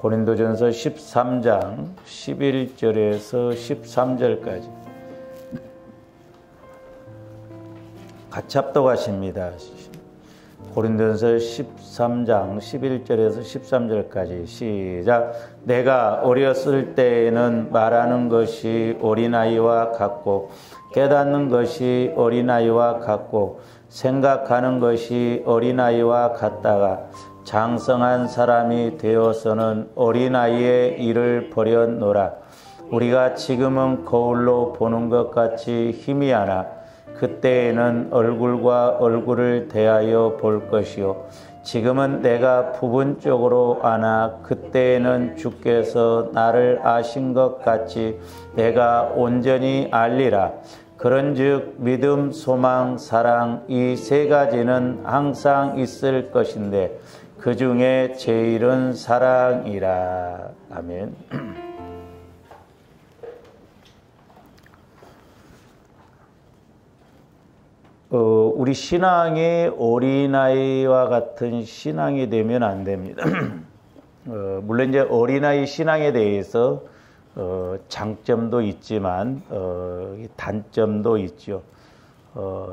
고린도전서 13장 11절에서 13절까지 같이 합독하십니다. 고린도전서 13장 11절에서 13절까지 시작. 내가 어렸을 때에는 말하는 것이 어린아이와 같고 깨닫는 것이 어린아이와 같고 생각하는 것이 어린아이와 같다가 장성한 사람이 되어서는 어린아이의 일을 버렸노라. 우리가 지금은 거울로 보는 것 같이 희미하나 그때에는 얼굴과 얼굴을 대하여 볼 것이요 지금은 내가 부분적으로 아나 그때에는 주께서 나를 아신 것 같이 내가 온전히 알리라. 그런즉 믿음, 소망, 사랑 이 세 가지는 항상 있을 것인데 그 중에 제일은 사랑이라. 아멘. 우리 신앙이 어린아이와 같은 신앙이 되면 안 됩니다. 물론 이제 어린아이 신앙에 대해서 장점도 있지만 단점도 있죠.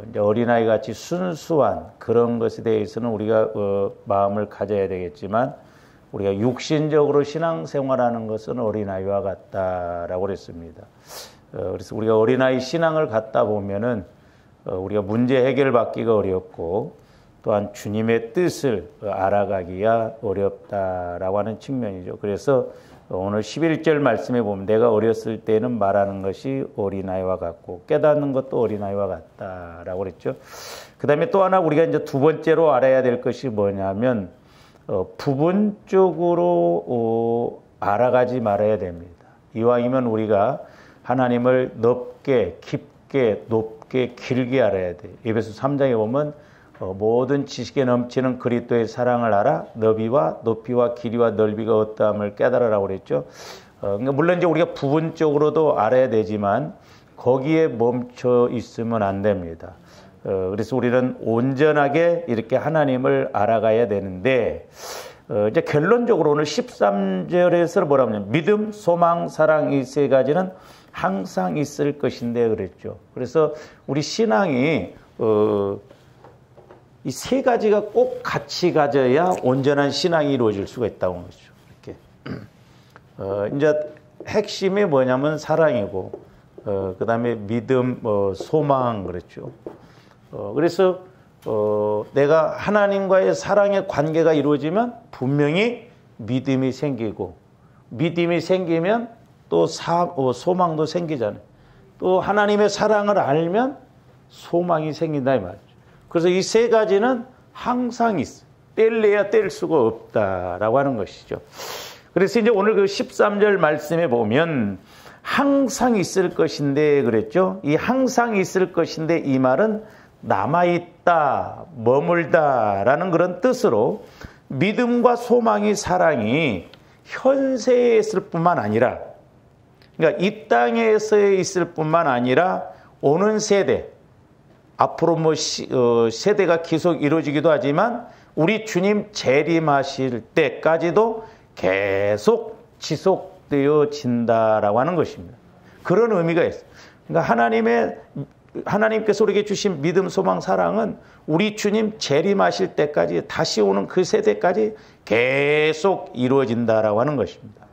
이제 어린아이 같이 순수한 그런 것에 대해서는 우리가 마음을 가져야 되겠지만 우리가 육신적으로 신앙생활하는 것은 어린아이와 같다라고 그랬습니다. 그래서 우리가 어린아이 신앙을 갖다 보면은 우리가 문제 해결받기가 어렵고 또한 주님의 뜻을 알아가기가 어렵다라고 하는 측면이죠. 그래서 오늘 11절 말씀에 보면 내가 어렸을 때는 말하는 것이 어린아이와 같고 깨닫는 것도 어린아이와 같다라고 그랬죠. 그 다음에 또 하나 우리가 이제 두 번째로 알아야 될 것이 뭐냐면 부분적으로 알아가지 말아야 됩니다. 이왕이면 우리가 하나님을 넓게 깊게 높게 길게 알아야 돼요. 에베소 3장에 보면 모든 지식에 넘치는 그리스도의 사랑을 알아 너비와 높이와 길이와 넓이가 어떠함을 깨달으라고 그랬죠. 그러니까 물론 이제 우리가 부분적으로도 알아야 되지만 거기에 멈춰 있으면 안 됩니다. 그래서 우리는 온전하게 이렇게 하나님을 알아가야 되는데 이제 결론적으로 오늘 13절에서 뭐라고 하냐면 믿음, 소망, 사랑 이 세 가지는 항상 있을 것인데 그랬죠. 그래서 우리 신앙이 이 세 가지가 꼭 같이 가져야 온전한 신앙이 이루어질 수가 있다고 하는 거죠. 이렇게 이제 핵심이 뭐냐면 사랑이고 그 다음에 믿음, 소망 그랬죠. 그래서 내가 하나님과의 사랑의 관계가 이루어지면 분명히 믿음이 생기고 믿음이 생기면 또 소망도 생기잖아요. 또 하나님의 사랑을 알면 소망이 생긴다 이 말이죠. 그래서 이 세 가지는 항상 있어. 뗄래야 뗄 수가 없다라고 하는 것이죠. 그래서 이제 오늘 그 13절 말씀에 보면 항상 있을 것인데 그랬죠. 이 항상 있을 것인데 이 말은 남아있다, 머물다라는 그런 뜻으로 믿음과 소망이 사랑이 현세에 있을 뿐만 아니라 그러니까 이 땅에서 있을 뿐만 아니라 오는 세대 앞으로 세대가 계속 이루어지기도 하지만 우리 주님 재림하실 때까지도 계속 지속되어진다라고 하는 것입니다. 그런 의미가 있어요. 그러니까 하나님께서 우리에게 주신 믿음, 소망, 사랑은 우리 주님 재림하실 때까지 다시 오는 그 세대까지 계속 이루어진다라고 하는 것입니다.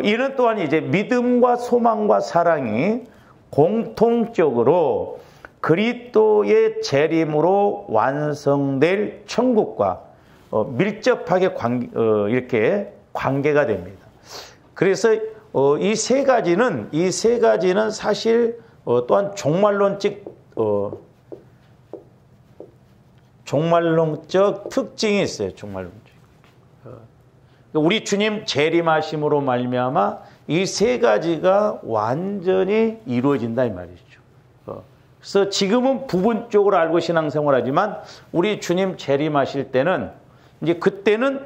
이는 또한 이제 믿음과 소망과 사랑이 공통적으로 그리스도의 재림으로 완성될 천국과 밀접하게 이렇게 관계가 됩니다. 그래서 이 세 가지는 사실 또한 종말론적 특징이 있어요. 종말론적. 우리 주님 재림하심으로 말미암아 이 세 가지가 완전히 이루어진다 이 말이죠. 그래서 지금은 부분적으로 알고 신앙생활하지만 우리 주님 재림하실 때는 이제 그때는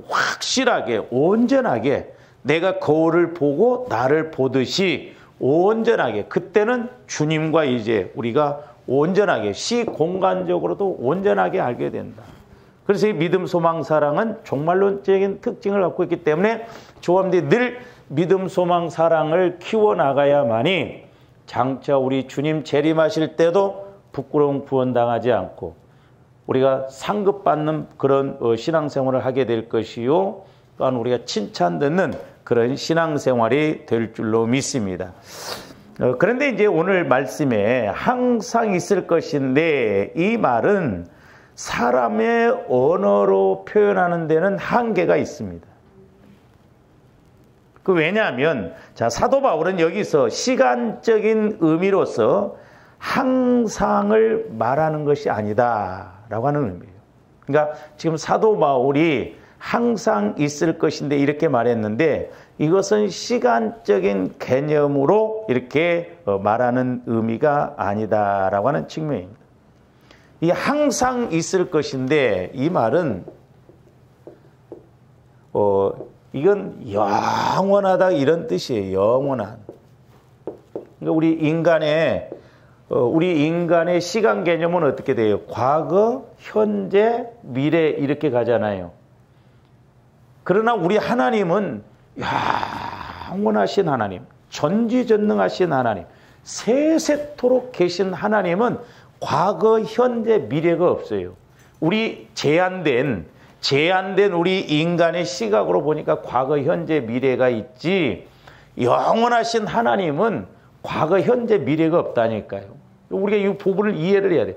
확실하게 온전하게 내가 거울을 보고 나를 보듯이 온전하게 그때는 주님과 이제 우리가 온전하게 시공간적으로도 온전하게 알게 된다. 그래서 이 믿음, 소망, 사랑은 종말론적인 특징을 갖고 있기 때문에 조합원들이 늘 믿음, 소망, 사랑을 키워나가야만이 장차 우리 주님 재림하실 때도 부끄러운 구원당하지 않고 우리가 상급받는 그런 신앙생활을 하게 될 것이요, 또한 우리가 칭찬듣는 그런 신앙생활이 될 줄로 믿습니다. 그런데 이제 오늘 말씀에 항상 있을 것인데, 이 말은 사람의 언어로 표현하는 데는 한계가 있습니다. 왜냐하면 사도 바울은 여기서 시간적인 의미로서 항상을 말하는 것이 아니다라고 하는 의미예요. 그러니까 지금 사도 바울이 항상 있을 것인데 이렇게 말했는데, 이것은 시간적인 개념으로 이렇게 말하는 의미가 아니다라고 하는 측면입니다. 이 항상 있을 것인데, 이 말은 이건 영원하다 이런 뜻이에요. 영원한. 그러니까 우리 인간의 시간 개념은 어떻게 돼요? 과거, 현재, 미래 이렇게 가잖아요. 그러나 우리 하나님은 영원하신 하나님, 전지전능하신 하나님, 세세토록 계신 하나님은 과거, 현재, 미래가 없어요. 우리 제한된 우리 인간의 시각으로 보니까 과거, 현재, 미래가 있지, 영원하신 하나님은 과거, 현재, 미래가 없다니까요. 우리가 이 부분을 이해를 해야 돼요.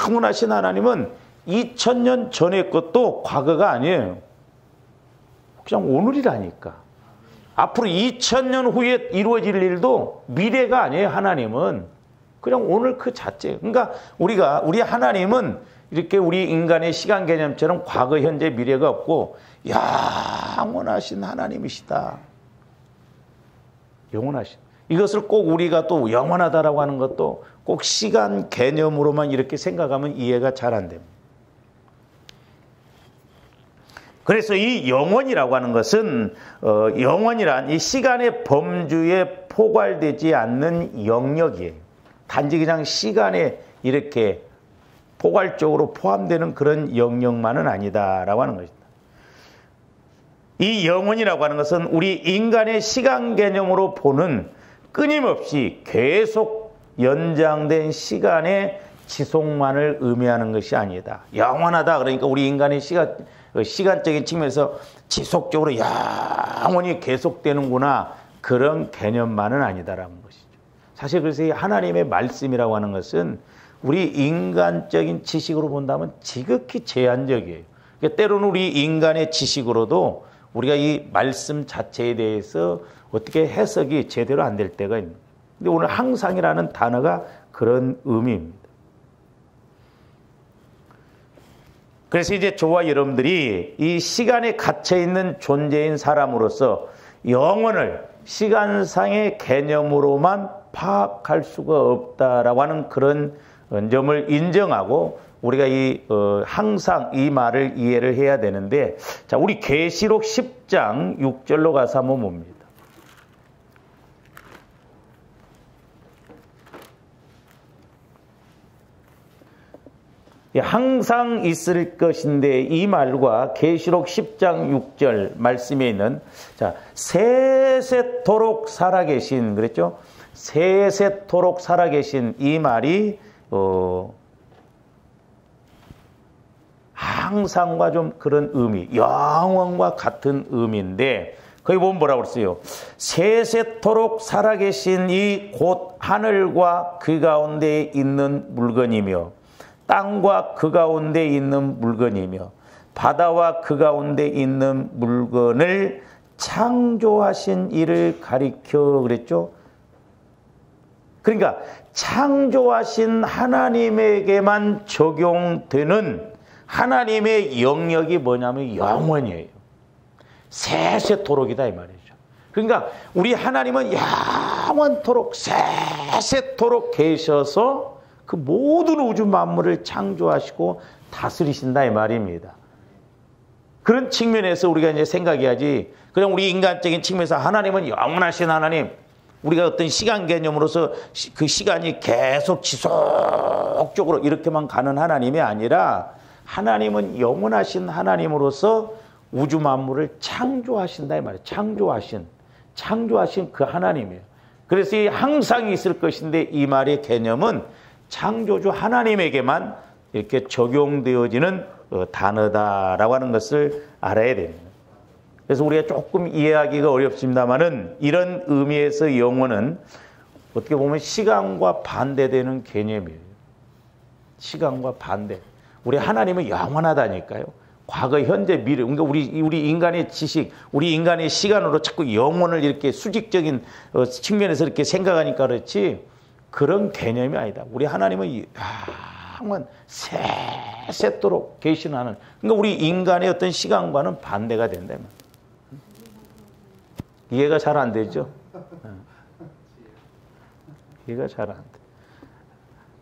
영원하신 하나님은 2000년 전의 것도 과거가 아니에요. 그냥 오늘이라니까. 앞으로 2000년 후에 이루어질 일도 미래가 아니에요. 하나님은 그냥 오늘 그 자체. 그러니까 우리 하나님은 이렇게 우리 인간의 시간 개념처럼 과거, 현재, 미래가 없고 영원하신 하나님이시다. 영원하신. 이것을 꼭 우리가 또 영원하다라고 하는 것도 꼭 시간 개념으로만 이렇게 생각하면 이해가 잘 안 됩니다. 그래서 이 영원이라고 하는 것은 영원이란 이 시간의 범주에 포괄되지 않는 영역이에요. 단지 그냥 시간에 이렇게 포괄적으로 포함되는 그런 영역만은 아니다라고 하는 것입니다. 이 영원이라고 하는 것은 우리 인간의 시간 개념으로 보는 끊임없이 계속 연장된 시간의 지속만을 의미하는 것이 아니다. 영원하다 그러니까 우리 인간의 시간적인 측면에서 지속적으로 영원히 계속되는구나, 그런 개념만은 아니다라는 것이죠. 사실 그래서 이 하나님의 말씀이라고 하는 것은 우리 인간적인 지식으로 본다면 지극히 제한적이에요. 그러니까 때로는 우리 인간의 지식으로도 우리가 이 말씀 자체에 대해서 어떻게 해석이 제대로 안 될 때가 있는 거예요. 근데 오늘 항상이라는 단어가 그런 의미입니다. 그래서 이제 저와 여러분들이 이 시간에 갇혀있는 존재인 사람으로서 영원을 시간상의 개념으로만 파악할 수가 없다라고 하는 그런 점을 인정하고 우리가 항상 이 말을 이해를 해야 되는데, 자, 우리 계시록 10장 6절로 가서 한번 봅니다. 항상 있을 것인데, 이 말과 계시록 10장 6절 말씀에 있는, 자, 세세토록 살아계신, 그랬죠? 세세토록 살아계신 이 말이 항상과 좀 그런 의미, 영원과 같은 의미인데, 거기 보면 뭐라고 그랬어요? 세세토록 살아계신 이 곧 하늘과 그 가운데 있는 물건이며 땅과 그 가운데 있는 물건이며 바다와 그 가운데 있는 물건을 창조하신 이를 가리켜 그랬죠? 그러니까 창조하신 하나님에게만 적용되는 하나님의 영역이 뭐냐면 영원이에요. 세세토록이다 이 말이죠. 그러니까 우리 하나님은 영원토록 세세토록 계셔서 그 모든 우주 만물을 창조하시고 다스리신다 이 말입니다. 그런 측면에서 우리가 이제 생각해야지, 그냥 우리 인간적인 측면에서 하나님은 영원하신 하나님, 우리가 어떤 시간 개념으로서 그 시간이 계속 지속적으로 이렇게만 가는 하나님이 아니라, 하나님은 영원하신 하나님으로서 우주 만물을 창조하신다 이 말이에요. 창조하신 그 하나님이에요. 그래서 이 항상 있을 것인데 이 말의 개념은 창조주 하나님에게만 이렇게 적용되어지는 단어다라고 하는 것을 알아야 됩니다. 그래서 우리가 조금 이해하기가 어렵습니다만은 이런 의미에서 영원은 어떻게 보면 시간과 반대되는 개념이에요. 시간과 반대. 우리 하나님은 영원하다니까요. 과거, 현재, 미래. 그러니까 우리 인간의 지식, 우리 인간의 시간으로 자꾸 영혼을 이렇게 수직적인 측면에서 이렇게 생각하니까 그렇지 그런 개념이 아니다. 우리 하나님은 영원 세세토록 계시는 그러니까 우리 인간의 어떤 시간과는 반대가 된다. 이해가 잘 안 되죠? 이해가 잘 안 돼.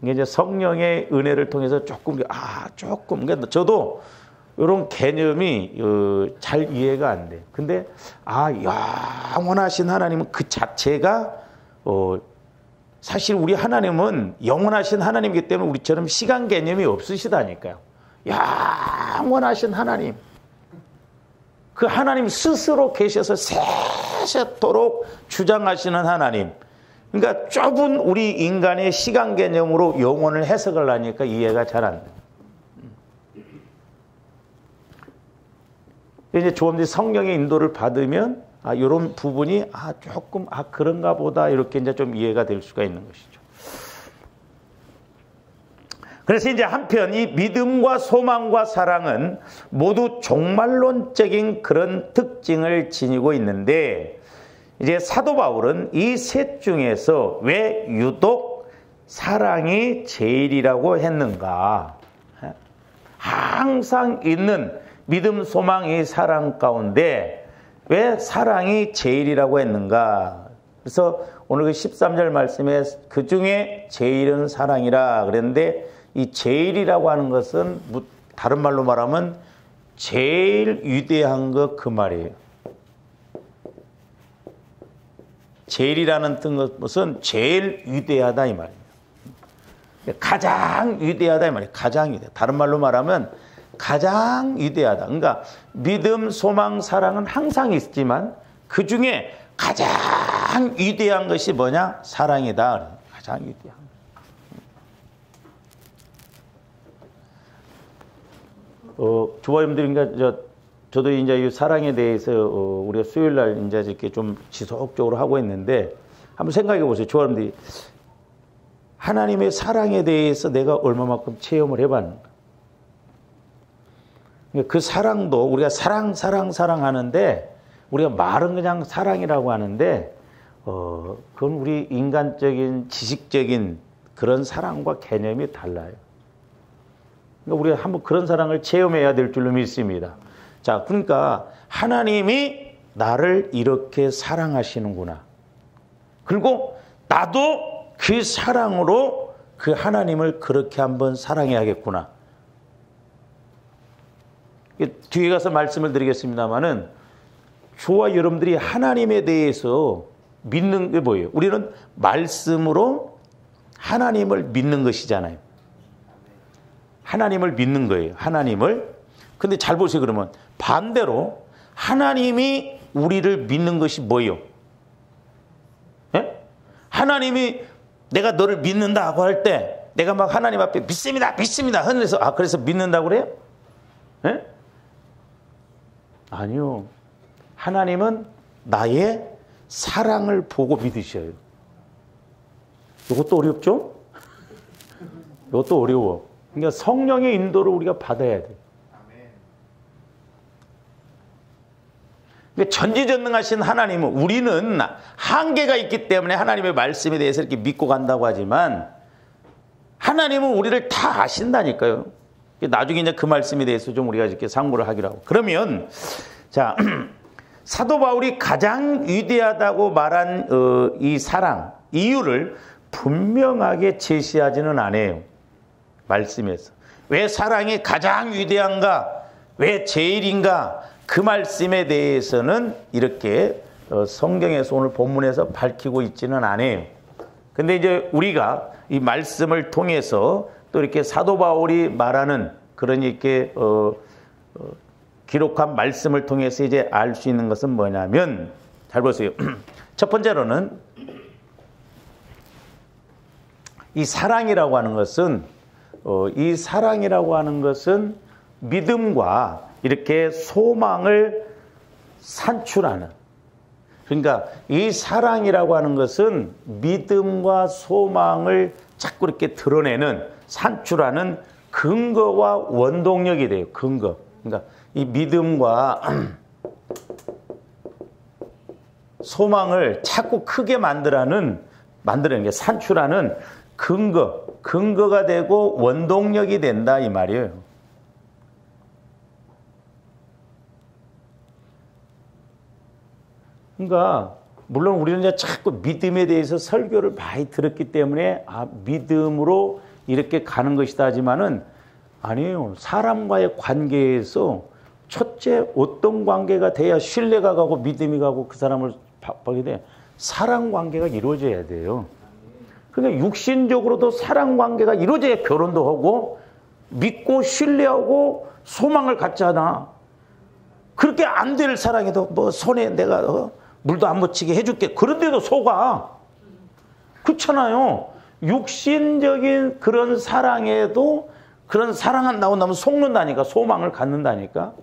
이게 이제 성령의 은혜를 통해서 조금, 그러니까 저도 이런 개념이 잘 이해가 안 돼. 근데, 영원하신 하나님은 그 자체가, 사실 우리 하나님은 영원하신 하나님이기 때문에 우리처럼 시간 개념이 없으시다니까요. 영원하신 하나님. 그 하나님 스스로 계셔서 세세토록 주장하시는 하나님. 그러니까 좁은 우리 인간의 시간 개념으로 영혼을 해석을 하니까 이해가 잘 안 돼요. 이제 조금 성령의 인도를 받으면 이런 부분이 조금 그런가 보다 이렇게 이제 좀 이해가 될 수가 있는 것이죠. 그래서 이제 한편 이 믿음과 소망과 사랑은 모두 종말론적인 그런 특징을 지니고 있는데 이제 사도 바울은 이 셋 중에서 왜 유독 사랑이 제일이라고 했는가? 항상 있는 믿음, 소망, 이 사랑 가운데 왜 사랑이 제일이라고 했는가? 그래서 오늘 그 13절 말씀에 그 중에 제일은 사랑이라 그랬는데 이 제일이라고 하는 것은 다른 말로 말하면 제일 위대한 것 그 말이에요. 제일이라는 뜻은 제일 위대하다 이 말이에요. 가장 위대하다 이 말이에요. 가장 위대. 다른 말로 말하면 가장 위대하다. 그러니까 믿음, 소망, 사랑은 항상 있지만 그 중에 가장 위대한 것이 뭐냐? 사랑이다. 가장 위대한. 주보님들, 그러니까 저도 이제 이 사랑에 대해서 우리가 수요일 날 이제 이렇게 좀 지속적으로 하고 있는데 한번 생각해 보세요. 주보님들이 하나님의 사랑에 대해서 내가 얼마만큼 체험을 해봤는가? 그 사랑도 우리가 사랑 하는데 우리가 말은 그냥 사랑이라고 하는데 그건 우리 인간적인 지식적인 그런 사랑과 개념이 달라요. 그러니까 우리가 한번 그런 사랑을 체험해야 될 줄로 믿습니다. 자, 그러니까 하나님이 나를 이렇게 사랑하시는구나. 그리고 나도 그 사랑으로 그 하나님을 그렇게 한번 사랑해야겠구나. 뒤에 가서 말씀을 드리겠습니다만은 저와 여러분들이 하나님에 대해서 믿는 게 뭐예요? 우리는 말씀으로 하나님을 믿는 것이잖아요. 하나님을 믿는 거예요. 하나님을. 근데 잘 보세요. 그러면 반대로 하나님이 우리를 믿는 것이 뭐예요? 예? 하나님이 내가 너를 믿는다고 할 때 내가 막 하나님 앞에 믿습니다. 하늘에서 그래서 믿는다고 그래요? 예? 아니요. 하나님은 나의 사랑을 보고 믿으셔요. 이것도 어렵죠? 이것도 어려워. 그러니까 성령의 인도를 우리가 받아야 돼. 그러니까 전지전능하신 하나님은 우리는 한계가 있기 때문에 하나님의 말씀에 대해서 이렇게 믿고 간다고 하지만 하나님은 우리를 다 아신다니까요. 나중에 이제 그 말씀에 대해서 좀 우리가 이렇게 상고를 하기로 하고. 그러면, 자, 사도 바울이 가장 위대하다고 말한 이 사랑, 이유를 분명하게 제시하지는 않아요. 말씀에서. 왜 사랑이 가장 위대한가? 왜 제일인가? 그 말씀에 대해서는 이렇게 성경에서 오늘 본문에서 밝히고 있지는 않아요. 근데 이제 우리가 이 말씀을 통해서 또 이렇게 사도 바울이 말하는 그런 이렇게 기록한 말씀을 통해서 이제 알 수 있는 것은 뭐냐면, 잘 보세요. 첫 번째로는 이 사랑이라고 하는 것은 믿음과 이렇게 소망을 산출하는, 그러니까 이 사랑이라고 하는 것은 믿음과 소망을 자꾸 이렇게 드러내는, 산출하는 근거와 원동력이 돼요. 근거. 그러니까 이 믿음과 소망을 자꾸 크게 만드는 게, 산출하는 근거가 되고 원동력이 된다 이 말이에요. 그러니까 물론 우리는 이제 자꾸 믿음에 대해서 설교를 많이 들었기 때문에 믿음으로 이렇게 가는 것이다 하지만은 아니에요. 사람과의 관계에서 첫째 어떤 관계가 돼야 신뢰가 가고 믿음이 가고 그 사람을 보게 돼? 사랑 관계가 이루어져야 돼요. 그러니까 육신적으로도 사랑 관계가 이루어져야 결혼도 하고 믿고 신뢰하고 소망을 갖잖아. 그렇게 안 될 사랑에도 뭐 손에 내가 물도 안 묻히게 해줄게. 그런데도 속아. 그렇잖아요. 육신적인 그런 사랑에도 그런 사랑 안 나온다면 속는다니까. 소망을 갖는다니까.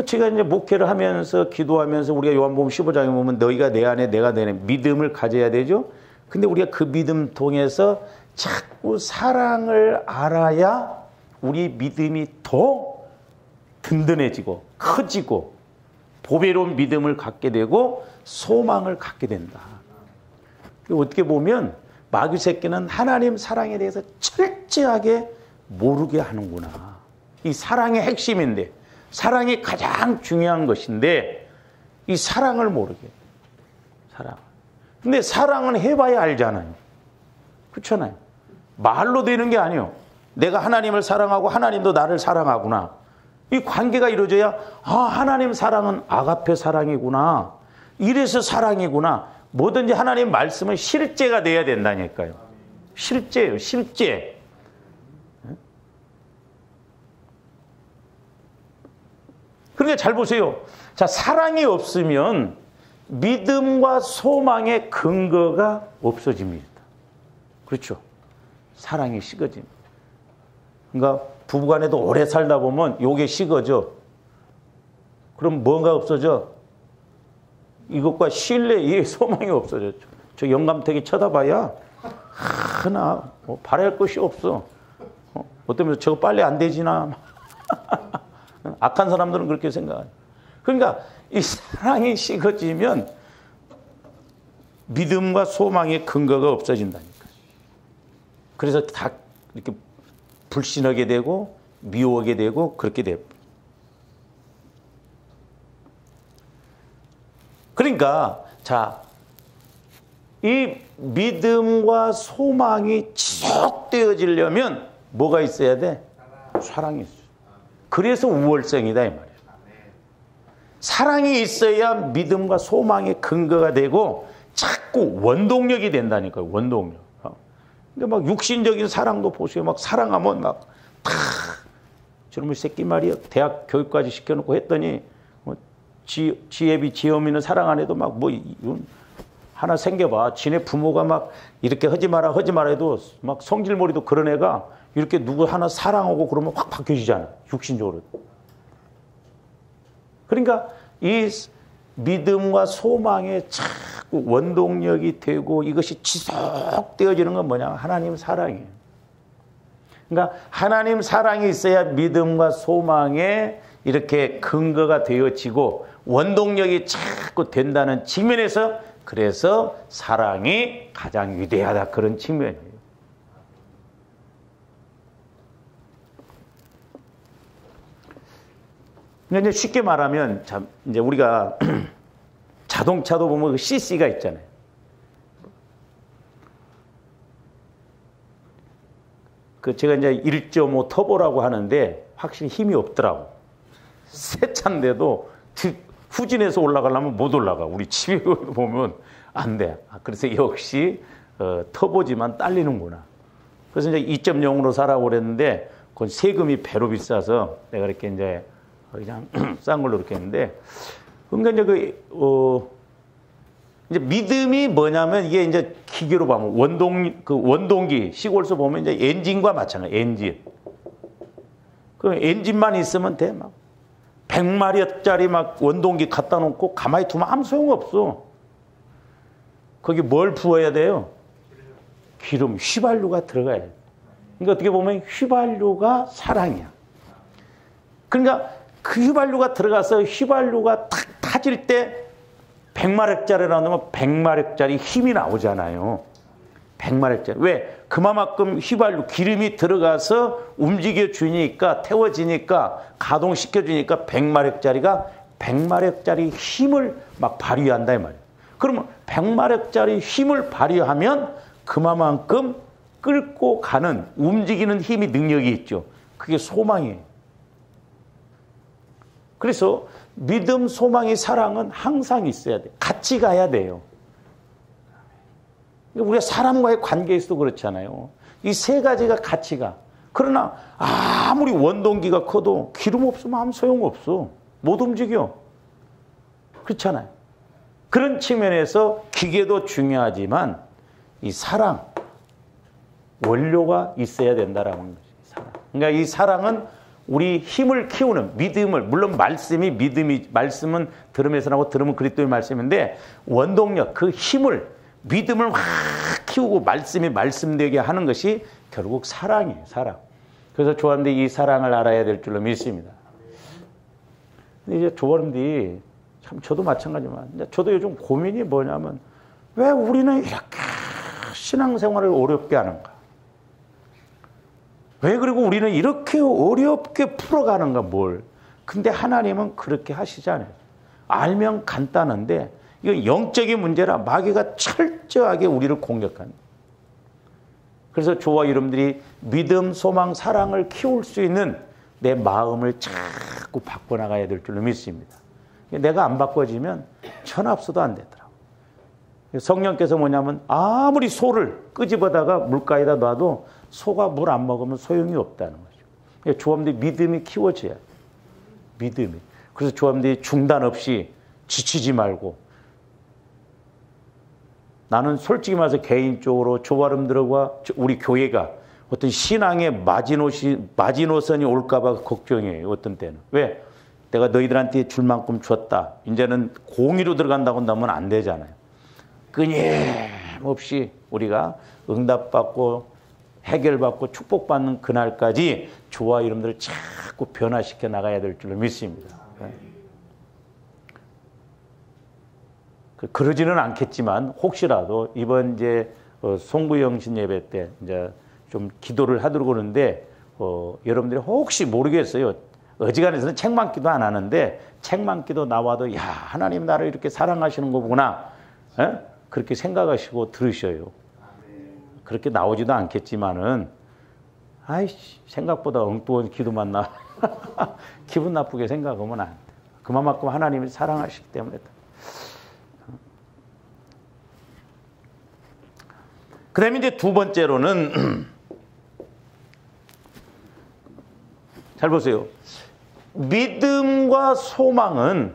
제가 이제 목회를 하면서 기도하면서 우리가 요한복음 15장에 보면 너희가 내 안에 내가 내 안에 믿음을 가져야 되죠. 근데 우리가 그 믿음 통해서 자꾸 사랑을 알아야 우리 믿음이 더 든든해지고 커지고 보배로운 믿음을 갖게 되고 소망을 갖게 된다. 어떻게 보면 마귀 새끼는 하나님 사랑에 대해서 철저하게 모르게 하는구나. 이 사랑의 핵심인데, 사랑이 가장 중요한 것인데 이 사랑을 모르게. 사랑. 근데 사랑은 해봐야 알잖아요. 그렇잖아요. 말로 되는 게 아니에요. 내가 하나님을 사랑하고 하나님도 나를 사랑하구나. 이 관계가 이루어져야 하나님 사랑은 아가페 사랑이구나. 이래서 사랑이구나. 뭐든지 하나님 말씀은 실제가 돼야 된다니까요. 실제예요. 실제. 그러니까 잘 보세요. 자, 사랑이 없으면 믿음과 소망의 근거가 없어집니다. 그렇죠. 사랑이 식어집니다. 그러니까 부부간에도 오래 살다 보면 요게 식어져. 그럼 뭔가 없어져? 이것과 신뢰의 소망이 없어졌죠. 저 영감택이 쳐다봐야 하나 바랄 것이 없어. 어쩌면 저거 빨리 안 되지나. 악한 사람들은 그렇게 생각해요. 그러니까 이 사랑이 식어지면 믿음과 소망의 근거가 없어진다니까. 그래서 다 이렇게 불신하게 되고 미워하게 되고 그렇게 돼요. 그러니까 자, 이 믿음과 소망이 지속되어지려면 뭐가 있어야 돼? 사랑이 있어요. 그래서 우월성이다 이 말이에요. 사랑이 있어야 믿음과 소망의 근거가 되고 자꾸 원동력이 된다니까요. 원동력. 근데 막 육신적인 사랑도 보세요. 막 사랑하면 막 다 저놈의 새끼 말이야. 대학 교육까지 시켜놓고 했더니 지혜비 지엄이는 사랑 안 해도 막 뭐 하나 생겨봐. 지네 부모가 막 이렇게 하지 마라 해도 막 성질머리도 그런 애가 이렇게 누구 하나 사랑하고 그러면 확 바뀌어지잖아. 육신적으로. 그러니까 이 믿음과 소망에 자꾸 원동력이 되고 이것이 지속되어지는 건 뭐냐? 하나님 사랑이에요. 그러니까 하나님 사랑이 있어야 믿음과 소망에 이렇게 근거가 되어지고 원동력이 자꾸 된다는 측면에서 그래서 사랑이 가장 위대하다 그런 측면이에요. 이제 쉽게 말하면 참 이제 우리가 자동차도 보면 그 CC가 있잖아요. 그 제가 이제 1.5 터보라고 하는데 확실히 힘이 없더라고. 새 차인데도 후진해서 올라가려면 못 올라가. 우리 집에 보면 안 돼. 그래서 역시 터보지만 딸리는구나. 그래서 이제 2.0으로 사라고 그랬는데 그건 세금이 배로 비싸서 내가 이렇게 이제 그냥 싼 걸로 이렇게 했는데, 그러니까 이제 이제 믿음이 뭐냐면 이게 이제 기계로 보면 원동기 시골에서 보면 이제 엔진과 마찬가지. 엔진. 그 엔진만 있으면 돼. 막 100마력짜리 막 원동기 갖다 놓고 가만히 두면 아무 소용없어. 거기 뭘 부어야 돼요? 기름, 휘발유가 들어가야 돼. 그러니까 어떻게 보면 휘발유가 사랑이야. 그러니까 그 휘발유가 들어가서 휘발유가 탁 타질 때 100마력짜리라고 하면 100마력짜리 힘이 나오잖아요. 100마력짜리. 왜? 그만큼 휘발유, 기름이 들어가서 움직여주니까, 태워지니까, 가동시켜주니까 100마력짜리가 100마력짜리 힘을 막 발휘한다 이 말이에요. 그러면 100마력짜리 힘을 발휘하면 그만큼 끌고 가는, 움직이는 힘이, 능력이 있죠. 그게 소망이에요. 그래서 믿음, 소망이, 사랑은 항상 있어야 돼요. 같이 가야 돼요. 우리가 사람과의 관계에서도 그렇잖아요. 이 세 가지가 같이 가. 그러나 아무리 원동기가 커도 기름 없으면 아무 소용없어. 못 움직여. 그렇잖아요. 그런 측면에서 기계도 중요하지만 이 사랑, 원료가 있어야 된다라는 거지. 사랑. 그러니까 이 사랑은 우리 힘을 키우는, 믿음을, 물론 말씀은 들음에서 나고 들음은 그리스도의 말씀인데, 원동력, 그 힘을, 믿음을 확 키우고 말씀이 말씀되게 하는 것이 결국 사랑이에요. 사랑. 그래서 조원들이 이 사랑을 알아야 될 줄로 믿습니다. 근데 이제 조원들이 참, 저도 마찬가지지만 저도 요즘 고민이 뭐냐면, 왜 우리는 이렇게 신앙생활을 어렵게 하는가? 왜 그리고 우리는 이렇게 어렵게 풀어가는가, 뭘. 근데 하나님은 그렇게 하시지 않아요. 알면 간단한데 이건 영적인 문제라 마귀가 철저하게 우리를 공격합니다. 그래서 저와 여러분들이 믿음, 소망, 사랑을 키울 수 있는 내 마음을 자꾸 바꿔나가야 될 줄로 믿습니다. 내가 안 바꿔지면 천합수도 안 되더라고요. 성령께서 뭐냐면 아무리 소를 끄집어다가 물가에다 놔도 소가 물 안 먹으면 소용이 없다는 거죠. 조합들이 믿음이 키워져야 돼요. 믿음이. 그래서 조합들이 중단 없이 지치지 말고, 나는 솔직히 말해서 개인적으로 조아름들과 우리 교회가 어떤 신앙의 마지노선이 올까봐 걱정이에요. 어떤 때는. 왜? 내가 너희들한테 줄 만큼 줬다. 이제는 공의로 들어간다고 하면 안 되잖아요. 끊임없이 우리가 응답받고 해결받고 축복받는 그날까지 저와 여러분들을 자꾸 변화시켜 나가야 될 줄로 믿습니다. 그러지는 않겠지만 혹시라도 이번 이제 송구영신 예배 때 이제 좀 기도를 하도록 그러는데 여러분들이 혹시 모르겠어요. 어지간해서는 책만 기도 안 하는데 책만 기도 나와도 야, 하나님 나를 이렇게 사랑하시는 거구나. 에? 그렇게 생각하시고 들으셔요. 그렇게 나오지도 않겠지만은 아이씨, 생각보다 엉뚱한 기도만 나. 기분 나쁘게 생각하면 안 돼. 그만큼 하나님이 사랑하시기 때문에. 그 다음에 이제 두 번째로는 잘 보세요. 믿음과 소망은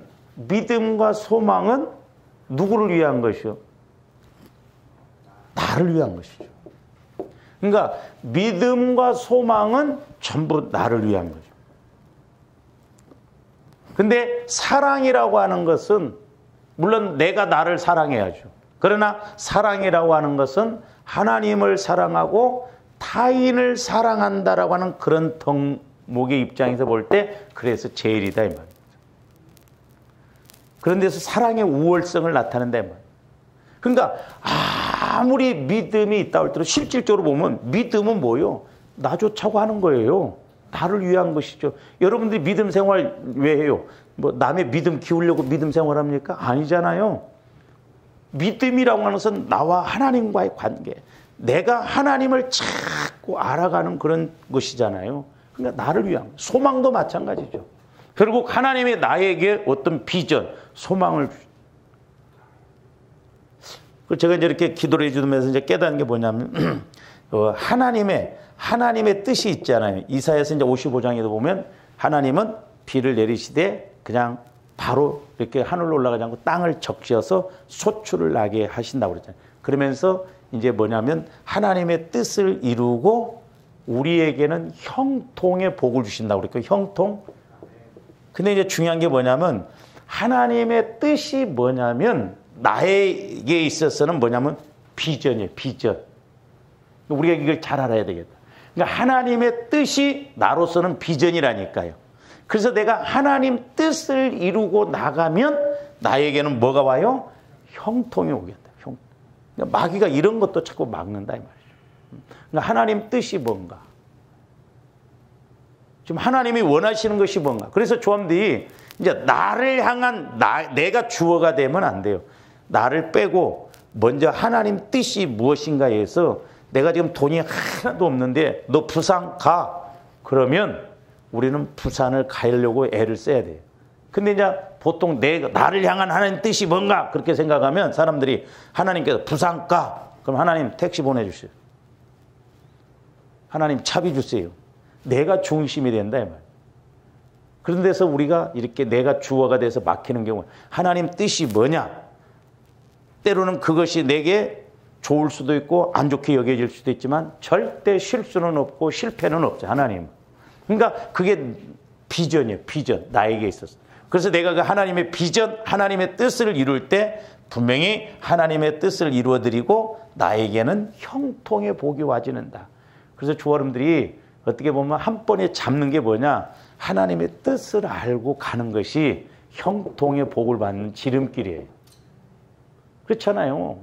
누구를 위한 것이요? 나를 위한 것이죠. 그러니까 믿음과 소망은 전부 나를 위한 거죠. 근데 사랑이라고 하는 것은 물론 내가 나를 사랑해야죠. 그러나 사랑이라고 하는 것은 하나님을 사랑하고 타인을 사랑한다라고 하는 그런 덕목의 입장에서 볼 때 그래서 제일이다 이 말입니다. 그런 데서 사랑의 우월성을 나타낸다 이 말입니다. 그러니까 아무리 믿음이 있다 할지라도 실질적으로 보면 믿음은 뭐예요? 나 좋자고 하는 거예요. 나를 위한 것이죠. 여러분들이 믿음 생활 왜 해요? 뭐 남의 믿음 키우려고 믿음 생활합니까? 아니잖아요. 믿음이라고 하는 것은 나와 하나님과의 관계, 내가 하나님을 자꾸 알아가는 그런 것이잖아요. 그러니까 나를 위한, 소망도 마찬가지죠. 결국 하나님이 나에게 어떤 비전, 소망을 그 제가 이제 이렇게 기도를 해주면서 이제 깨닫는 게 뭐냐면 하나님의 뜻이 있잖아요. 이사야서 이제 55장에도 보면 하나님은 비를 내리시되 그냥 바로 이렇게 하늘로 올라가지 않고 땅을 적셔서 소출을 나게 하신다고 그랬잖아요. 그러면서 이제 뭐냐면 하나님의 뜻을 이루고 우리에게는 형통의 복을 주신다고 그랬고, 형통. 근데 이제 중요한 게 뭐냐면 하나님의 뜻이 뭐냐면 나에게 있어서는 뭐냐면 비전이에요. 비전. 우리가 이걸 잘 알아야 되겠다. 그러니까 하나님의 뜻이 나로서는 비전이라니까요. 그래서 내가 하나님 뜻을 이루고 나가면 나에게는 뭐가 와요? 형통이 오겠다. 그러니까 마귀가 이런 것도 자꾸 막는다 이 말이죠. 그러니까 하나님 뜻이 뭔가? 지금 하나님이 원하시는 것이 뭔가? 그래서 조함들이 이제 나를 향한 내가 주어가 되면 안 돼요. 나를 빼고 먼저 하나님 뜻이 무엇인가에 해서 내가 지금 돈이 하나도 없는데 너 부산 가. 그러면 우리는 부산을 가려고 애를 써야 돼요. 근데 이제 보통 나를 향한 하나님 뜻이 뭔가 그렇게 생각하면 사람들이 하나님께서 부산 가. 그럼 하나님 택시 보내주세요. 하나님 차비 주세요. 내가 중심이 된다 이 말. 그런 데서 우리가 이렇게 내가 주어가 돼서 막히는 경우 하나님 뜻이 뭐냐? 때로는 그것이 내게 좋을 수도 있고 안 좋게 여겨질 수도 있지만 절대 실수는 없고 실패는 없죠. 하나님. 그러니까 그게 비전이에요. 비전. 나에게 있어서. 그래서 내가 그 하나님의 비전, 하나님의 뜻을 이룰 때 분명히 하나님의 뜻을 이루어드리고 나에게는 형통의 복이 와지는다. 그래서 주어름들이 어떻게 보면 한 번에 잡는 게 뭐냐? 하나님의 뜻을 알고 가는 것이 형통의 복을 받는 지름길이에요. 그렇잖아요.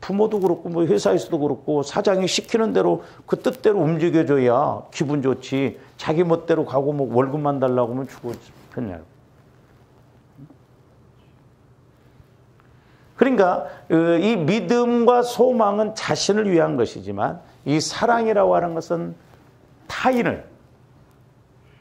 부모도 그렇고 뭐 회사에서도 그렇고 사장이 시키는 대로 그 뜻대로 움직여줘야 기분 좋지. 자기 멋대로 가고 뭐 월급만 달라고 하면 죽었겠냐고. 그러니까 이 믿음과 소망은 자신을 위한 것이지만 이 사랑이라고 하는 것은 타인을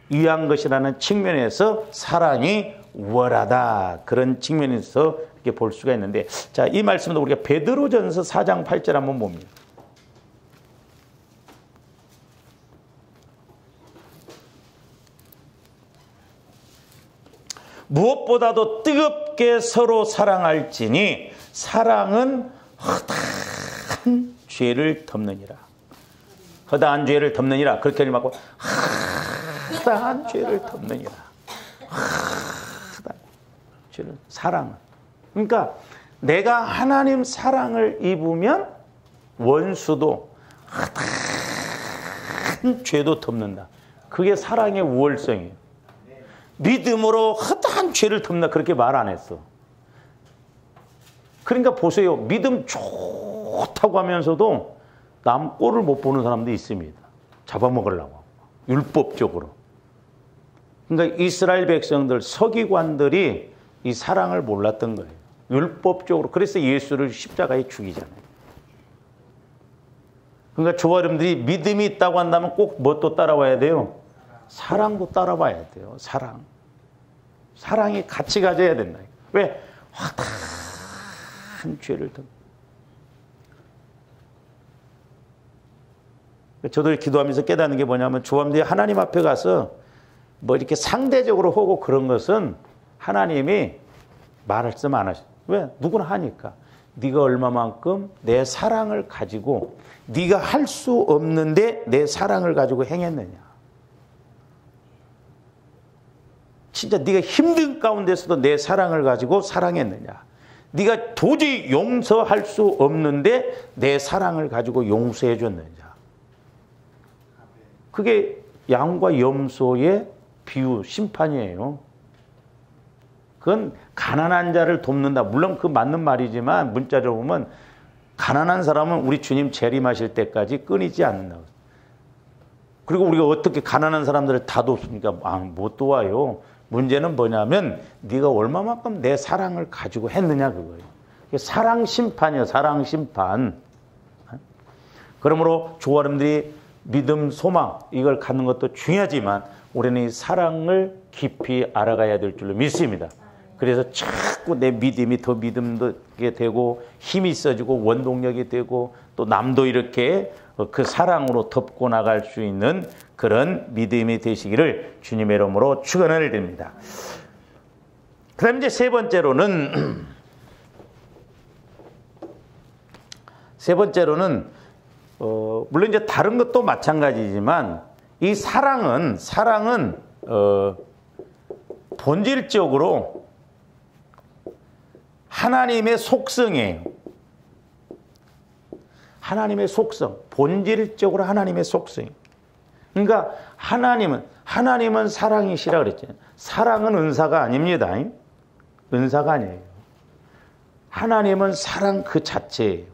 위한 것이라는 측면에서 사랑이 우월하다. 그런 측면에서 이렇게 볼 수가 있는데, 자, 이 말씀도 우리가 베드로전서 4장 8절 한번 봅니다. 무엇보다도 뜨겁게 서로 사랑할지니 사랑은 허다한 죄를 덮느니라. 허다한 죄를 덮느니라. 그렇게 말하고 허다한 죄를 덮느니라. 허다한 죄를 사랑은. 그러니까 내가 하나님 사랑을 입으면 원수도 허다한 죄도 덮는다. 그게 사랑의 우월성이에요. 믿음으로 허다한 죄를 덮는다. 그렇게 말 안 했어. 그러니까 보세요. 믿음 좋다고 하면서도 남 꼴을 못 보는 사람도 있습니다. 잡아먹으려고. 율법적으로. 그러니까 이스라엘 백성들, 서기관들이 이 사랑을 몰랐던 거예요. 율법적으로. 그래서 예수를 십자가에 죽이잖아요. 그러니까 조아름들이 믿음이 있다고 한다면 꼭 뭐 또 따라와야 돼요? 사랑도 따라와야 돼요. 사랑. 사랑이 같이 가져야 된다. 왜? 허다한 죄를 덮. 저도 기도하면서 깨닫는 게 뭐냐면 조함들이 하나님 앞에 가서 뭐 이렇게 상대적으로 하고 그런 것은 하나님이 말씀 안 하셔. 왜? 누구나 하니까. 네가 얼마만큼 내 사랑을 가지고 네가 할 수 없는데 내 사랑을 가지고 행했느냐. 진짜 네가 힘든 가운데서도 내 사랑을 가지고 사랑했느냐. 네가 도저히 용서할 수 없는데 내 사랑을 가지고 용서해 줬느냐. 그게 양과 염소의 비유, 심판이에요. 그건 가난한 자를 돕는다. 물론 그 맞는 말이지만 문자적으로 보면 가난한 사람은 우리 주님 재림하실 때까지 끊이지 않는다. 그리고 우리가 어떻게 가난한 사람들을 다 돕습니까? 못 도와요. 문제는 뭐냐면 네가 얼마만큼 내 사랑을 가지고 했느냐 그거예요. 사랑 심판이에요. 사랑 심판. 그러므로 조아름들이 믿음, 소망 이걸 갖는 것도 중요하지만 우리는 이 사랑을 깊이 알아가야 될 줄로 믿습니다. 그래서 자꾸 내 믿음이 더 믿음게 되고 힘이 있어지고 원동력이 되고 또 남도 이렇게 그 사랑으로 덮고 나갈 수 있는 그런 믿음이 되시기를 주님의 이름으로 축원을 드립니다. 그 다음에 이제 세 번째로는 물론 이제 다른 것도 마찬가지지만 이 사랑은 본질적으로 하나님의 속성이에요. 하나님의 속성, 본질적으로 하나님의 속성. 그러니까 하나님은 사랑이시라 그랬잖아요. 사랑은 은사가 아닙니다. 은사가 아니에요. 하나님은 사랑 그 자체예요.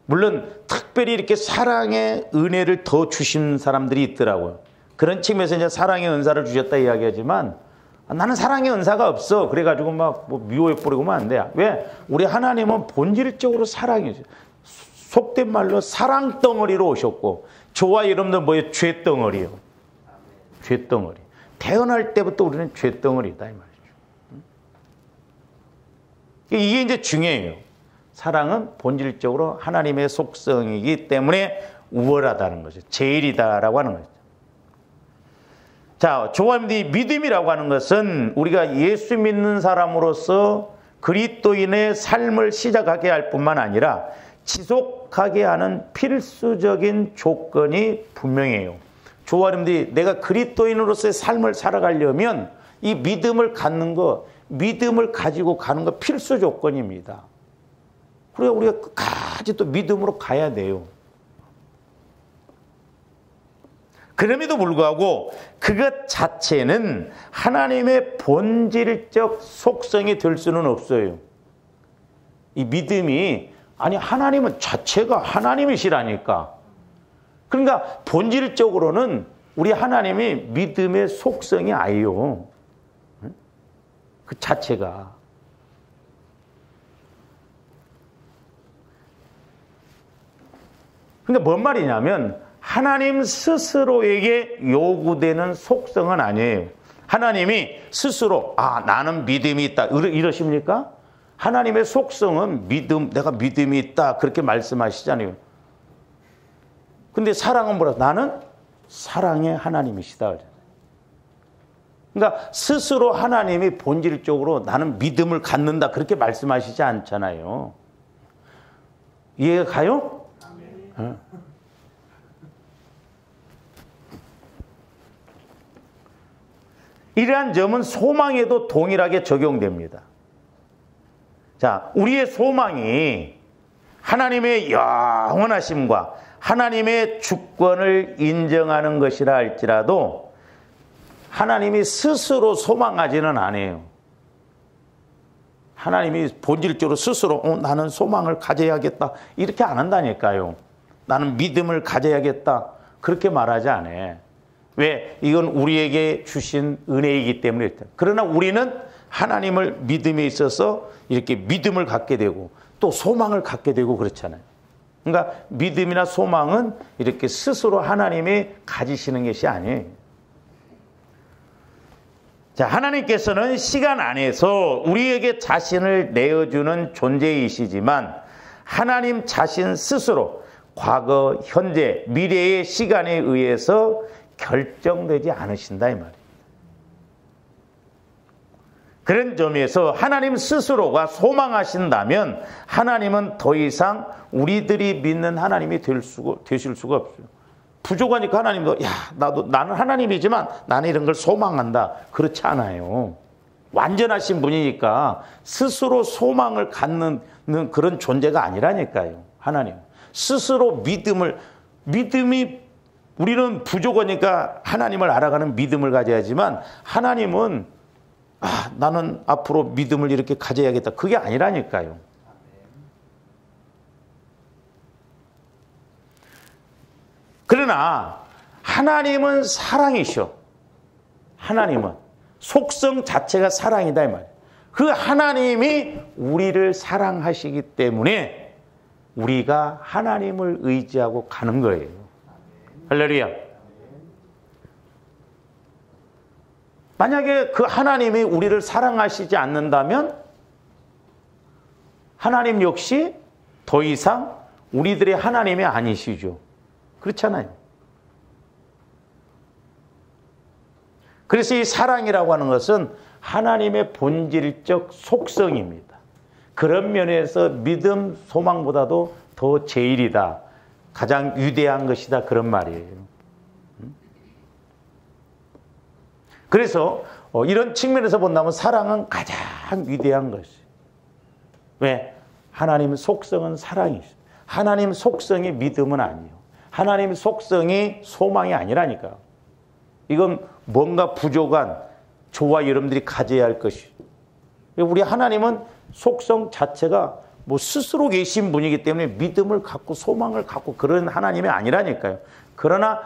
물론 특별히 이렇게 사랑의 은혜를 더 주신 사람들이 있더라고요. 그런 측면에서 이제 사랑의 은사를 주셨다 이야기하지만 나는 사랑의 은사가 없어. 그래가지고 막 뭐 미워해버리고만 안 돼. 왜? 우리 하나님은 본질적으로 사랑이죠. 속된 말로 사랑 덩어리로 오셨고, 저와 여러분들 뭐예요? 죄 덩어리요. 죄 덩어리. 태어날 때부터 우리는 죄 덩어리다 이 말이죠. 이게 이제 중요해요. 사랑은 본질적으로 하나님의 속성이기 때문에 우월하다는 거죠. 제일이다라고 하는 거죠. 자, 조합이 믿음이라고 하는 것은 우리가 예수 믿는 사람으로서 그리스도인의 삶을 시작하게 할 뿐만 아니라 지속하게 하는 필수적인 조건이 분명해요. 조합이 내가 그리스도인으로서의 삶을 살아가려면 이 믿음을 갖는 거, 믿음을 가지고 가는 거 필수 조건입니다. 그래야 우리가 끝까지 또 믿음으로 가야 돼요. 그럼에도 불구하고 그것 자체는 하나님의 본질적 속성이 될 수는 없어요. 이 믿음이 하나님은 자체가 하나님이시라니까. 그러니까 본질적으로는 우리 하나님이 믿음의 속성이 아니에요. 그 자체가. 그러니까 뭔 말이냐면 하나님 스스로에게 요구되는 속성은 아니에요. 하나님이 스스로 나는 믿음이 있다 이러십니까? 하나님의 속성은 내가 믿음이 있다 그렇게 말씀하시잖아요. 근데 사랑은 뭐라? 나는 사랑의 하나님이시다. 그러니까 스스로 하나님이 본질적으로 나는 믿음을 갖는다 그렇게 말씀하시지 않잖아요. 이해가 가요? 네. 이러한 점은 소망에도 동일하게 적용됩니다. 자, 우리의 소망이 하나님의 영원하심과 하나님의 주권을 인정하는 것이라 할지라도 하나님이 스스로 소망하지는 않아요. 하나님이 본질적으로 스스로 나는 소망을 가져야겠다 이렇게 안 한다니까요. 나는 믿음을 가져야겠다 그렇게 말하지 않아요. 왜? 이건 우리에게 주신 은혜이기 때문에. 그러나 우리는 하나님을 믿음에 있어서 이렇게 믿음을 갖게 되고 또 소망을 갖게 되고 그렇잖아요. 그러니까 믿음이나 소망은 이렇게 스스로 하나님이 가지시는 것이 아니에요. 자, 하나님께서는 시간 안에서 우리에게 자신을 내어주는 존재이시지만 하나님 자신 스스로 과거, 현재, 미래의 시간에 의해서 결정되지 않으신다 이 말이에요. 그런 점에서 하나님 스스로가 소망하신다면 하나님은 더 이상 우리들이 믿는 하나님이 되실 수가 없어요. 부족하니까 하나님도 나는 하나님이지만 나는 이런 걸 소망한다 그렇지 않아요. 완전하신 분이니까 스스로 소망을 갖는 그런 존재가 아니라니까요. 하나님 스스로 믿음이 우리는 부족하니까 하나님을 알아가는 믿음을 가져야지만 하나님은 나는 앞으로 믿음을 이렇게 가져야겠다 그게 아니라니까요. 그러나 하나님은 사랑이셔. 하나님은 속성 자체가 사랑이다 이 말이에요. 그 하나님이 우리를 사랑하시기 때문에 우리가 하나님을 의지하고 가는 거예요. 할렐루야. 만약에 그 하나님이 우리를 사랑하시지 않는다면 하나님 역시 더 이상 우리들의 하나님이 아니시죠. 그렇잖아요. 그래서 이 사랑이라고 하는 것은 하나님의 본질적 속성입니다. 그런 면에서 믿음, 소망보다도 더 제일이다. 가장 위대한 것이다. 그런 말이에요. 그래서 이런 측면에서 본다면 사랑은 가장 위대한 것이에요. 왜? 하나님 속성은 사랑이죠. 하나님 속성이 믿음은 아니에요. 하나님 속성이 소망이 아니라니까요. 이건 뭔가 부족한 저와 여러분들이 가져야 할 것이에요. 우리 하나님은 속성 자체가 뭐 스스로 계신 분이기 때문에 믿음을 갖고 소망을 갖고 그런 하나님이 아니라니까요. 그러나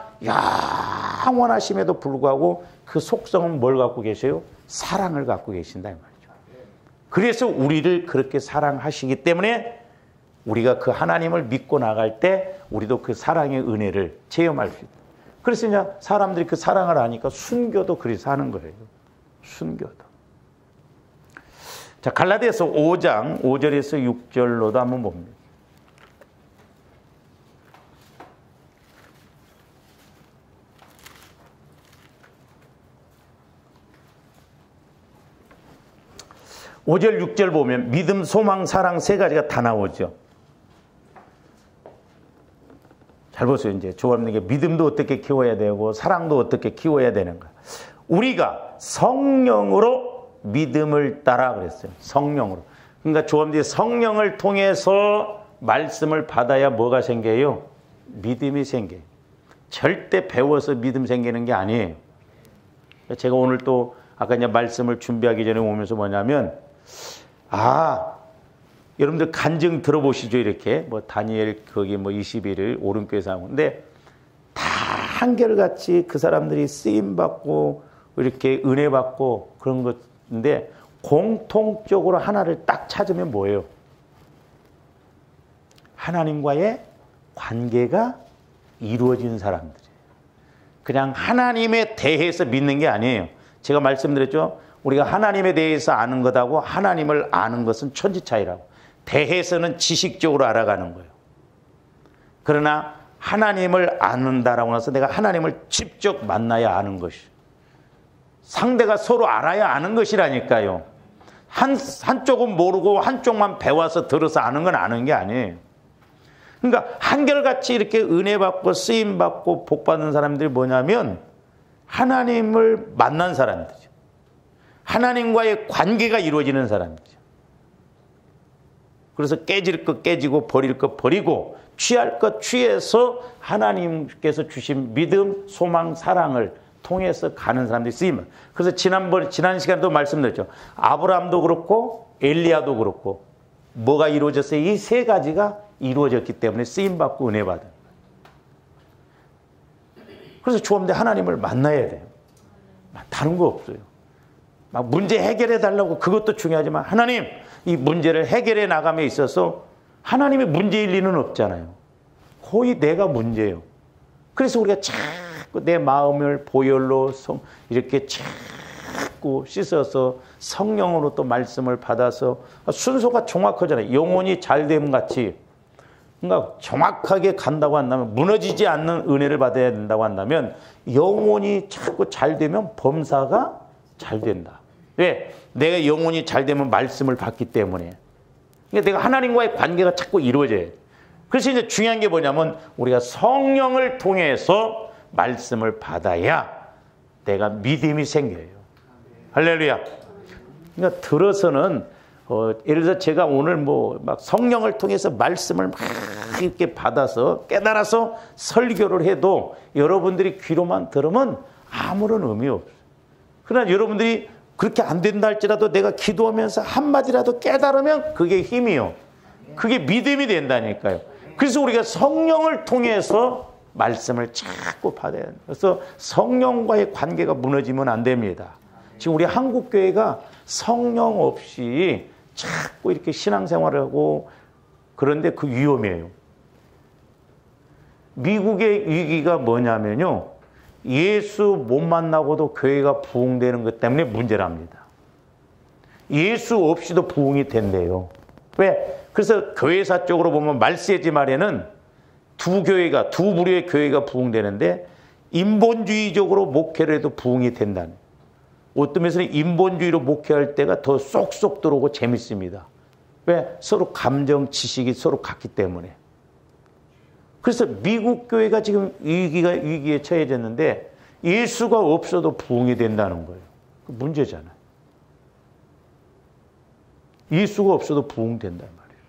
영원하심에도 불구하고 그 속성은 뭘 갖고 계세요? 사랑을 갖고 계신다 이 말이죠. 그래서 우리를 그렇게 사랑하시기 때문에 우리가 그 하나님을 믿고 나갈 때 우리도 그 사랑의 은혜를 체험할 수 있다. 그래서 이제 사람들이 그 사랑을 아니까 순교도 그래서 하는 거예요. 순교도. 자, 갈라디아서 5장 5절에서 6절로도 한번 봅니다. 오 절 6절 보면 믿음, 소망, 사랑 세 가지가 다 나오죠. 잘 보세요. 이제 조합님께 믿음도 어떻게 키워야 되고 사랑도 어떻게 키워야 되는가. 우리가 성령으로 믿음을 따라 그랬어요. 성령으로. 그러니까 조합님이 성령을 통해서 말씀을 받아야 뭐가 생겨요? 믿음이 생겨요. 절대 배워서 믿음 생기는 게 아니에요. 제가 오늘 또 아까 이제 말씀을 준비하기 전에 오면서 뭐냐면 여러분들 간증 들어보시죠. 이렇게 뭐 다니엘 거기 뭐 21일 오른교에서 하고 근데 다 한결같이 그 사람들이 쓰임 받고 이렇게 은혜 받고 그런 것인데 공통적으로 하나를 딱 찾으면 뭐예요? 하나님과의 관계가 이루어진 사람들이에요. 그냥 하나님에 대해서 믿는 게 아니에요. 제가 말씀드렸죠. 우리가 하나님에 대해서 아는 것하고 하나님을 아는 것은 천지 차이라고. 대해서는 지식적으로 알아가는 거예요. 그러나 하나님을 아는다라고 해서 내가 하나님을 직접 만나야 아는 것이. 상대가 서로 알아야 아는 것이라니까요. 한쪽은 모르고 한쪽만 배워서 들어서 아는 건 아는 게 아니에요. 그러니까 한결같이 이렇게 은혜 받고 쓰임 받고 복 받는 사람들이 뭐냐면 하나님을 만난 사람들이죠. 하나님과의 관계가 이루어지는 사람이죠. 그래서 깨질 것 깨지고 버릴 것 버리고 취할 것 취해서 하나님께서 주신 믿음, 소망, 사랑을 통해서 가는 사람들이 쓰이면. 그래서 지난 시간에도 말씀드렸죠. 아브라함도 그렇고 엘리야도 그렇고 뭐가 이루어졌어요? 이 세 가지가 이루어졌기 때문에 쓰임받고 은혜 받은. 그래서 주님들 하나님을 만나야 돼요. 다른 거 없어요. 막 문제 해결해 달라고 그것도 중요하지만 하나님 이 문제를 해결해 나감에 있어서 하나님의 문제일 리는 없잖아요. 거의 내가 문제예요. 그래서 우리가 자꾸 내 마음을 보혈로 이렇게 자꾸 씻어서 성령으로 또 말씀을 받아서 순서가 정확하잖아요. 영혼이 잘됨 같이. 그러니까 정확하게 간다고 한다면 무너지지 않는 은혜를 받아야 된다고 한다면 영혼이 자꾸 잘 되면 범사가 잘 된다. 왜? 내가 영혼이 잘 되면 말씀을 받기 때문에. 그러니까 내가 하나님과의 관계가 자꾸 이루어져요. 그래서 이제 중요한 게 뭐냐면 우리가 성령을 통해서 말씀을 받아야 내가 믿음이 생겨요. 할렐루야. 그러니까 들어서는 예를 들어서 제가 오늘 뭐 막 성령을 통해서 말씀을 막 이렇게 받아서 깨달아서 설교를 해도 여러분들이 귀로만 들으면 아무런 의미 없어요. 그러나 여러분들이 그렇게 안 된다 할지라도 내가 기도하면서 한마디라도 깨달으면 그게 힘이요. 그게 믿음이 된다니까요. 그래서 우리가 성령을 통해서 말씀을 자꾸 받아야 돼요. 그래서 성령과의 관계가 무너지면 안 됩니다. 지금 우리 한국교회가 성령 없이 자꾸 이렇게 신앙생활을 하고 그런데 그 위험이에요. 미국의 위기가 뭐냐면요. 예수 못 만나고도 교회가 부흥되는 것 때문에 문제랍니다. 예수 없이도 부흥이 된대요. 왜? 그래서 교회사 쪽으로 보면 말세지 말에는 두 부류의 교회가 부흥되는데 인본주의적으로 목회를 해도 부흥이 된다는. 어떤 면에서는 인본주의로 목회할 때가 더 쏙쏙 들어오고 재밌습니다. 왜? 서로 감정, 지식이 서로 같기 때문에. 그래서 미국 교회가 지금 위기에 처해졌는데 예수가 없어도 부흥이 된다는 거예요. 문제잖아요. 예수가 없어도 부흥된단 말이에요.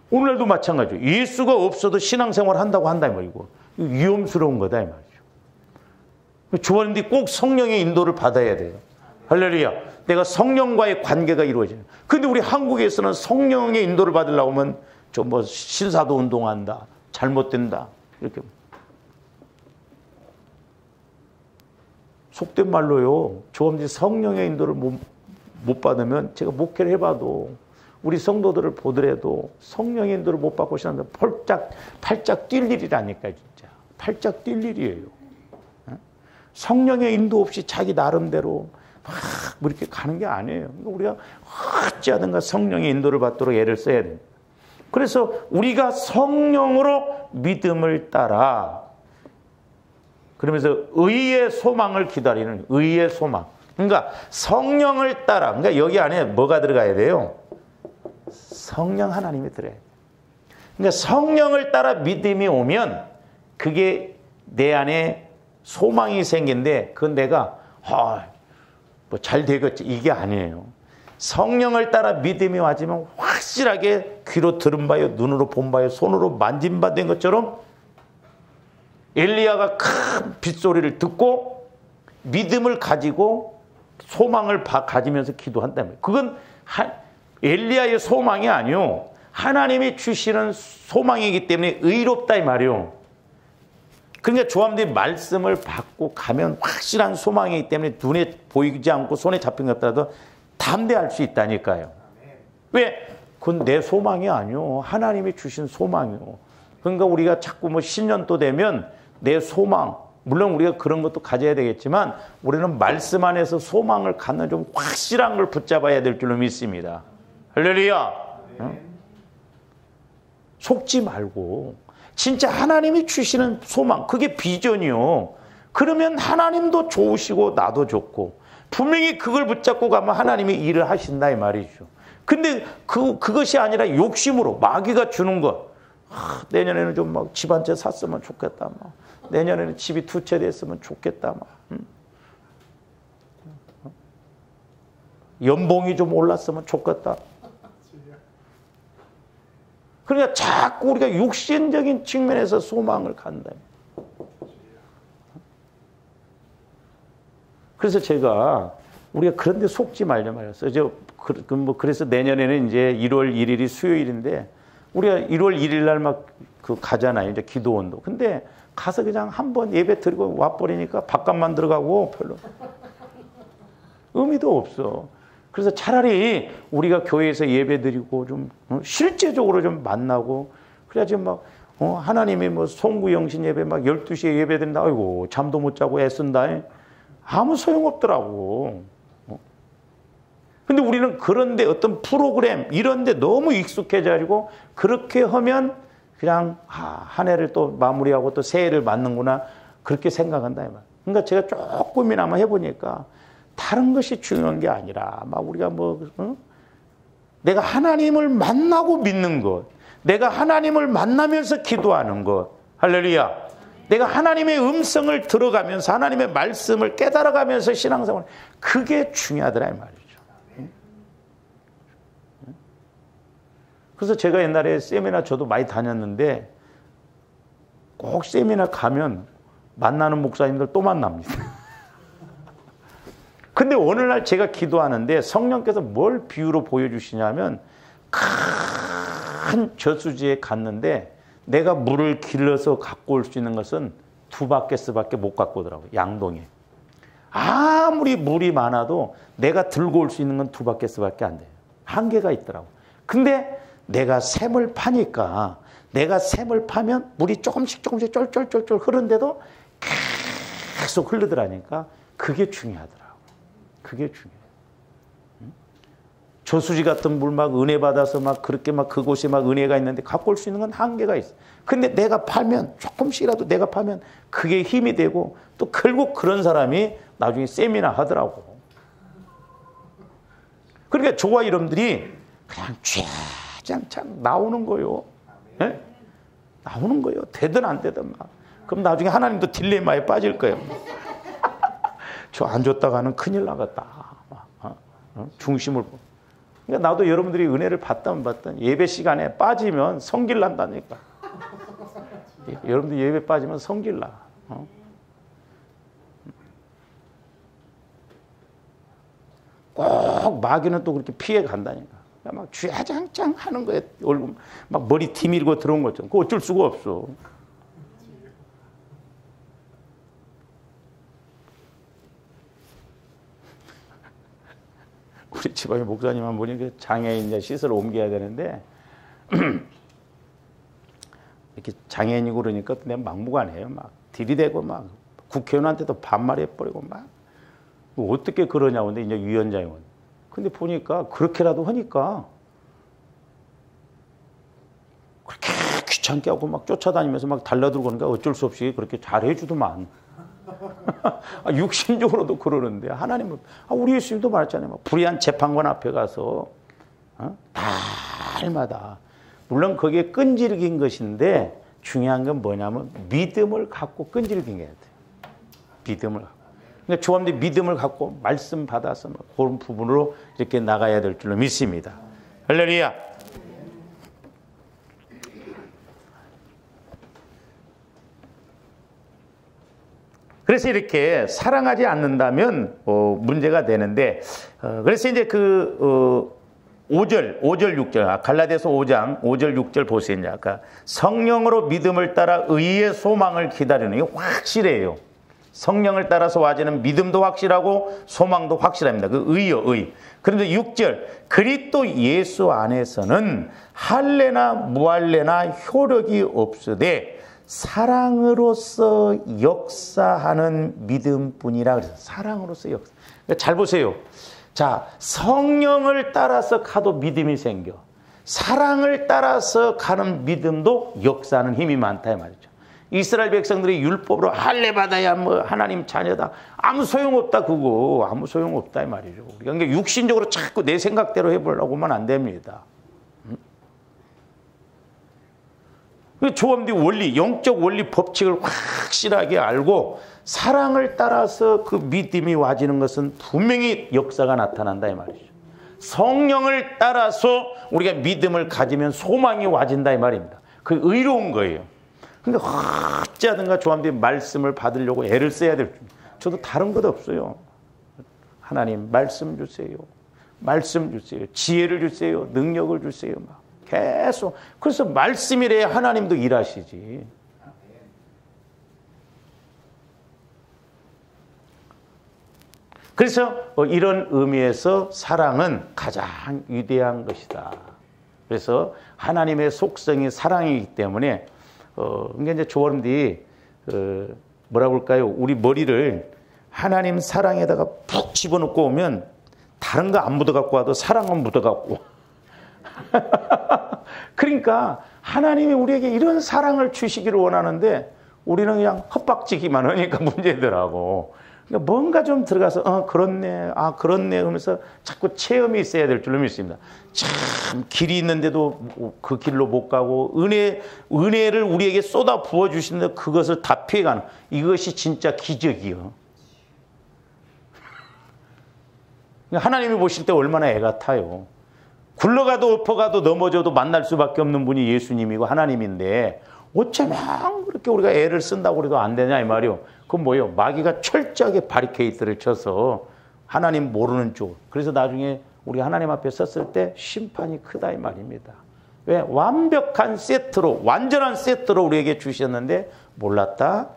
오늘도 마찬가지예요. 예수가 없어도 신앙생활 한다고 한다 이 말이고 위험스러운 거다 이 말이죠. 좋아하는데 꼭 성령의 인도를 받아야 돼요. 할렐루야. 내가 성령과의 관계가 이루어져요. 근데 우리 한국에서는 성령의 인도를 받으려고 하면 좀 뭐 신사도 운동한다. 잘못된다. 이렇게. 속된 말로요. 조금씩 성령의 인도를 못 받으면 제가 목회를 해봐도 우리 성도들을 보더라도 성령의 인도를 못 받고 신앙생활 팔짝 뛸 일이라니까 진짜. 팔짝 뛸 일이에요. 성령의 인도 없이 자기 나름대로 뭐 이렇게 가는 게 아니에요. 우리가 어찌하든가 성령의 인도를 받도록 애를 써야 돼요. 그래서 우리가 성령으로 믿음을 따라 그러면서 의의 소망을 기다리는 의의 소망. 그러니까 성령을 따라. 그러니까 여기 안에 뭐가 들어가야 돼요? 성령 하나님이 들어야 돼요. 그러니까 성령을 따라 믿음이 오면 그게 내 안에 소망이 생긴데 그건 내가 뭐 잘 되겠지 이게 아니에요. 성령을 따라 믿음이 와지면 확실하게 귀로 들은 바요 눈으로 본 바요 손으로 만진 바 된 것처럼 엘리야가 큰 빗소리를 듣고 믿음을 가지고 소망을 가지면서 기도한다면 그건 엘리야의 소망이 아니요 하나님이 주시는 소망이기 때문에 의롭다 이 말이요. 그러니까 조함들이 말씀을 받고 가면 확실한 소망이기 때문에 눈에 보이지 않고 손에 잡힌 것보다도 담대할 수 있다니까요. 왜? 그건 내 소망이 아니요 하나님이 주신 소망이요. 그러니까 우리가 자꾸 뭐 신년도 되면 내 소망, 물론 우리가 그런 것도 가져야 되겠지만 우리는 말씀 안에서 소망을 갖는 좀 확실한 걸 붙잡아야 될 줄로 믿습니다. 할렐루야. 응? 속지 말고 진짜 하나님이 주시는 소망, 그게 비전이요. 그러면 하나님도 좋으시고 나도 좋고 분명히 그걸 붙잡고 가면 하나님이 일을 하신다 이 말이죠. 근데 그것이 아니라 욕심으로 마귀가 주는 것. 내년에는 좀 막 집 한 채 샀으면 좋겠다. 막. 내년에는 집이 2채 됐으면 좋겠다. 막. 연봉이 좀 올랐으면 좋겠다. 그러니까 자꾸 우리가 육신적인 측면에서 소망을 갖는다. 그래서 제가 우리가 그런 데 속지 말자 말이었어요. 그래서 내년에는 이제 1월 1일이 수요일인데 우리가 1월 1일 날 막 가잖아요. 이제 기도원도. 근데 가서 그냥 한번 예배 드리고 와버리니까 바깥만 들어가고 별로 의미도 없어. 그래서 차라리 우리가 교회에서 예배 드리고 좀 실제적으로 좀 만나고 그래야지 막 하나님이 뭐 송구영신 예배 막 12시에 예배 드린다. 아이고 잠도 못 자고 애쓴다. 아무 소용없더라고. 근데 우리는 그런데 어떤 프로그램 이런데 너무 익숙해져가지고 그렇게 하면 그냥 한 해를 또 마무리하고 또 새해를 맞는구나 그렇게 생각한다. 그러니까 제가 조금이나마 해보니까 다른 것이 중요한 게 아니라 막 우리가 내가 하나님을 만나고 믿는 것, 내가 하나님을 만나면서 기도하는 것, 할렐루야. 내가 하나님의 음성을 들어가면서 하나님의 말씀을 깨달아가면서 신앙생활, 그게 중요하더라 이 말이죠. 그래서 제가 옛날에 세미나 저도 많이 다녔는데 꼭 세미나 가면 만나는 목사님들 또 만납니다. 근데 어느 날 제가 기도하는데 성령께서 뭘 비유로 보여주시냐면 큰 저수지에 갔는데 내가 물을 길러서 갖고 올 수 있는 것은 2바켓밖에 못 갖고 오더라고요. 양동에. 아무리 물이 많아도 내가 들고 올 수 있는 건 2바켓밖에 안 돼요. 한계가 있더라고요. 근데 내가 샘을 파니까 내가 샘을 파면 물이 조금씩 쫄쫄쫄쫄 흐른데도 계속 흘러들어가니까 그게 중요하더라고. 그게 중요해. 저수지 같은 물 막 은혜 받아서 막 그렇게 막 그곳에 막 은혜가 있는데 갖고 올 수 있는 건 한계가 있어. 근데 내가 팔면, 조금씩이라도 내가 팔면 그게 힘이 되고, 또 결국 그런 사람이 나중에 세미나 하더라고. 그러니까 조화 이름들이 그냥 쫙쫙 나오는 거요. 네? 나오는 거예요. 되든 안 되든 막. 그럼 나중에 하나님도 딜레마에 빠질 거예요. 저 안 줬다가는 큰일 나겠다. 중심을 보고. 그러니까 나도 여러분들이 은혜를 받든 예배 시간에 빠지면 성질 난다니까. 여러분들 예배 빠지면 성질 나. 꼭 마귀는 또 그렇게 피해 간다니까. 막 쥐야장짱 하는 거에 얼굴 막 머리 뒤밀고 들어온 거죠. 그거 어쩔 수가 없어. 우리 지방의 목사님 한 분이 그 장애인 이제 시설을 옮겨야 되는데 이렇게 장애인이고 그러니까 내가 막무가내요. 막 들이대고 막 국회의원한테도 반말해버리고 막 어떻게 그러냐고. 근데 이제 위원장이고. 근데 보니까 그렇게라도 하니까 그렇게 귀찮게 하고 막 쫓아다니면서 막 달라들고 그러니까 어쩔 수 없이 그렇게 잘해주더만. 육신적으로도 그러는데 하나님은 우리 예수님도 말했잖아요. 불의한 재판관 앞에 가서 날마다 물론 거기에 끈질긴 것인데 중요한 건 뭐냐면 믿음을 갖고 끈질긴 게 돼요. 믿음을 갖고. 그러니까 조합들이 믿음을 갖고 말씀 받아서 그런 부분으로 이렇게 나가야 될 줄로 믿습니다. 할렐루야. 그래서 이렇게 사랑하지 않는다면 문제가 되는데 그래서 이제 그 5절 6절 갈라디아서 5장 5절 6절 보세요. 아까 성령으로 믿음을 따라 의의 소망을 기다리는 게 확실해요. 성령을 따라서 와지는 믿음도 확실하고 소망도 확실합니다. 그 의요, 의. 그런데 6절 그리스도 예수 안에서는 할례나 무할례나 효력이 없으되 사랑으로서 역사하는 믿음뿐이라 그래서 사랑으로서 역사. 그러니까 잘 보세요. 자, 성령을 따라서 가도 믿음이 생겨. 사랑을 따라서 가는 믿음도 역사하는 힘이 많다 이 말이죠. 이스라엘 백성들이 율법으로 할례 받아야 뭐 하나님 자녀다. 아무 소용없다 그거. 아무 소용없다 이 말이죠. 그러니까 육신적으로 자꾸 내 생각대로 해보려고 하면 안 됩니다. 조합의 원리, 영적 원리 법칙을 확실하게 알고 사랑을 따라서 그 믿음이 와지는 것은 분명히 역사가 나타난다 이 말이죠. 성령을 따라서 우리가 믿음을 가지면 소망이 와진다 이 말입니다. 그 의로운 거예요. 그러니까 어찌하든가 조합의 말씀을 받으려고 애를 써야 될 줄. 저도 다른 것 없어요. 하나님 말씀 주세요. 말씀 주세요. 지혜를 주세요. 능력을 주세요. 막. 계속. 그래서 말씀이래야 하나님도 일하시지. 그래서 이런 의미에서 사랑은 가장 위대한 것이다. 그래서 하나님의 속성이 사랑이기 때문에 그러니까 이제 조원들이 뭐라고 할까요? 우리 머리를 하나님 사랑에다가 푹 집어넣고 오면 다른 거 안 묻어갖고 와도 사랑은 묻어갖고 그러니까 하나님이 우리에게 이런 사랑을 주시기를 원하는데 우리는 그냥 헛박지기만 하니까 문제더라고. 그러니까 뭔가 좀 들어가서 그렇네, 그렇네 하면서 자꾸 체험이 있어야 될 줄로 믿습니다. 참 길이 있는데도 그 길로 못 가고 은혜를 우리에게 쏟아 부어주시는데 그것을 다 피해가는 이것이 진짜 기적이요. 하나님이 보실 때 얼마나 애가 타요. 굴러가도 엎어가도 넘어져도 만날 수밖에 없는 분이 예수님이고 하나님인데 어쩌면 그렇게 우리가 애를 쓴다고 해도 안 되냐 이 말이요. 그건 뭐예요? 마귀가 철저하게 바리케이트를 쳐서 하나님 모르는 쪽. 그래서 나중에 우리 하나님 앞에 섰을 때 심판이 크다 이 말입니다. 왜? 완벽한 세트로 완전한 세트로 우리에게 주셨는데 몰랐다?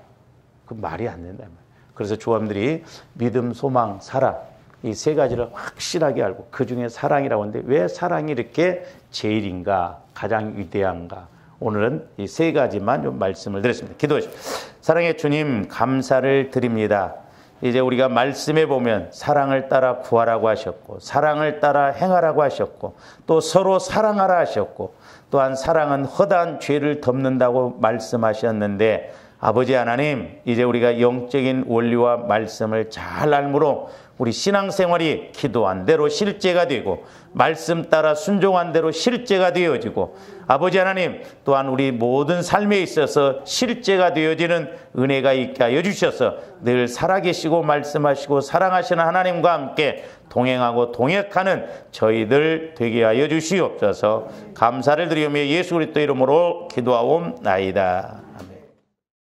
그 말이 안 된다 이 말이에요. 그래서 조함들이 믿음, 소망, 사랑 이 세 가지를 확실하게 알고 그중에 사랑이라고 하는데 왜 사랑이 이렇게 제일인가? 가장 위대한가? 오늘은 이 세 가지만 좀 말씀을 드렸습니다. 기도하시죠. 사랑의 주님, 감사를 드립니다. 이제 우리가 말씀에 보면 사랑을 따라 구하라고 하셨고, 사랑을 따라 행하라고 하셨고, 또 서로 사랑하라 하셨고, 또한 사랑은 허다한 죄를 덮는다고 말씀하셨는데, 아버지 하나님, 이제 우리가 영적인 원리와 말씀을 잘 알므로 우리 신앙생활이 기도한 대로 실제가 되고, 말씀 따라 순종한 대로 실제가 되어지고, 아버지 하나님 또한 우리 모든 삶에 있어서 실제가 되어지는 은혜가 있게 하여 주셔서 늘 살아계시고 말씀하시고 사랑하시는 하나님과 함께 동행하고 동역하는 저희들 되게 하여 주시옵소서. 감사를 드리며 예수 그리스도 이름으로 기도하옵나이다. 아멘.